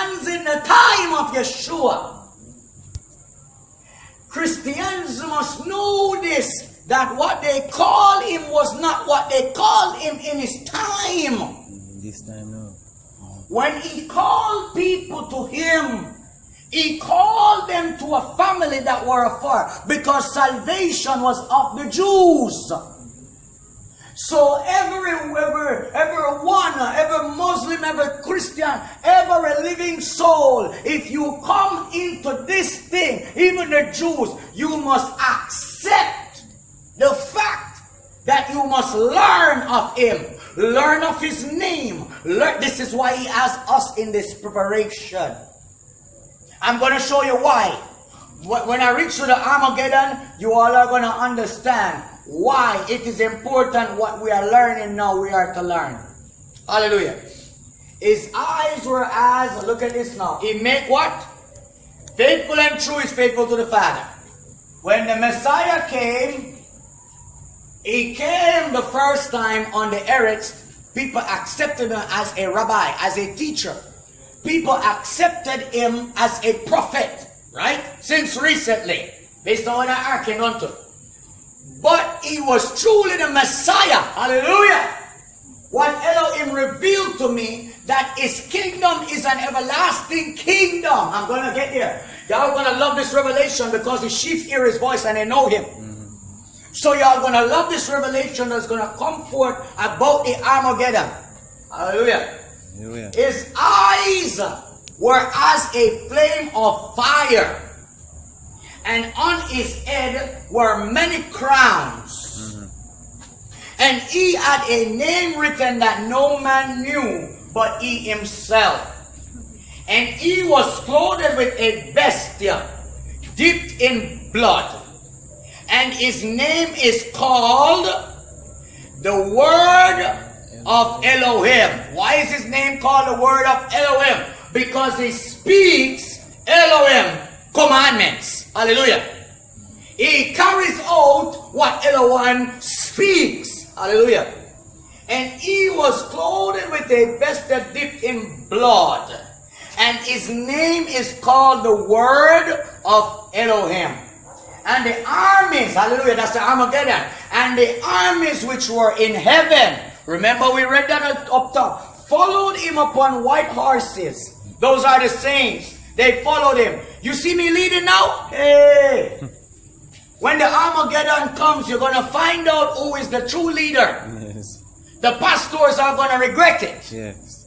Christians in the time of Yeshua, Christians must know this, that what they call him was not what they called him in his time. This time now. When he called people to him, he called them to a family that were afar, because salvation was of the Jews. So every Muslim, every Christian, every living soul, if you come into this thing, even the Jews, you must accept the fact that you must learn of him, learn of his name. This is why he has us in this preparation. I'm going to show you why. When I reach to the Armageddon, you all are going to understand why it is important what we are learning now we are to learn. Hallelujah. His eyes were as, look at this now. He made what? Faithful and true is faithful to the Father. When the Messiah came, he came the first time on the earth. People accepted him as a rabbi, as a teacher. People accepted him as a prophet, right? Since recently, based on what I hearken unto. But he was truly the Messiah. Hallelujah. What Elohim revealed to me, that his kingdom is an everlasting kingdom. I'm going to get there. Y'all are going to love this revelation because the sheep hear his voice and they know him. So y'all going to love this revelation that's going to come forth about the Armageddon. Hallelujah. Hallelujah. His eyes were as a flame of fire, and on his head were many crowns. And he had a name written that no man knew but he himself. And he was clothed with a vesture dipped in blood. And his name is called the Word of Elohim. Why is his name called the Word of Elohim? Because he speaks Elohim commandments. Hallelujah. He carries out what Elohim speaks. Hallelujah. And he was clothed with a vesture dipped in blood. And his name is called the Word of Elohim. And the armies, hallelujah, that's the Armageddon. And the armies which were in heaven, remember we read that up top, followed him upon white horses. Those are the saints. They followed him. You see me leading now? Hey! When the Armageddon comes, you're going to find out who is the true leader. Yes. The pastors are going to regret it. Yes.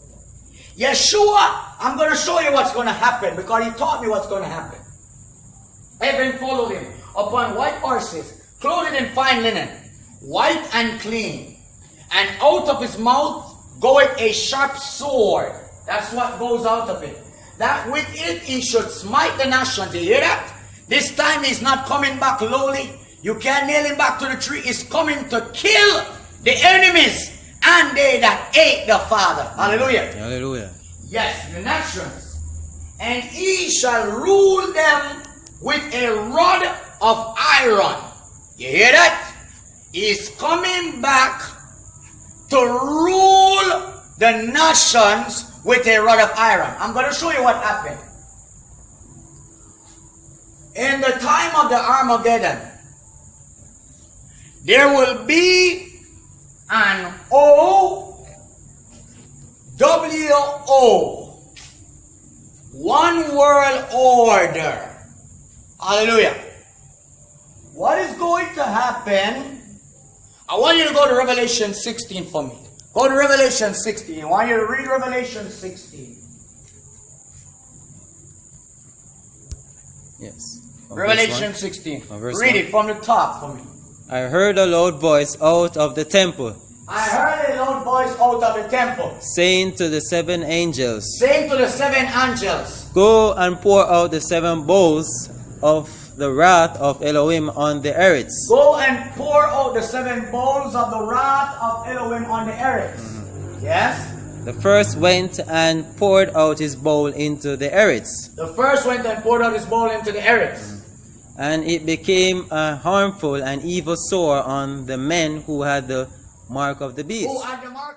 Yeshua, I'm going to show you what's going to happen, because he taught me what's going to happen. Heaven followed him upon white horses, clothed in fine linen, white and clean. And out of his mouth goeth a sharp sword. That's what goes out of it. That with it he should smite the nations. You hear that? This time he's not coming back lowly. You can't nail him back to the tree. He's coming to kill the enemies and they that hate the Father. Hallelujah. Hallelujah. Yes, the nations. And he shall rule them with a rod of iron. You hear that? He's coming back to rule the nations with a rod of iron. I'm going to show you what happened. In the time of the Armageddon, there will be an OWO, one world order. Hallelujah. What is going to happen? I want you to go to Revelation 16 for me. Go to Revelation 16. I want you to read Revelation 16. Yes. Revelation 16. Read it from the top for me. I heard a loud voice out of the temple. I heard a loud voice out of the temple, saying to the seven angels, saying to the seven angels, go and pour out the seven bowls of the wrath of Elohim on the earth. Go and pour out the seven bowls of the wrath of Elohim on the earth. Yes? The first went and poured out his bowl into the earth. The first went and poured out his bowl into the earth. And it became a harmful and evil sore on the men who had the mark of the beast. Who had the mark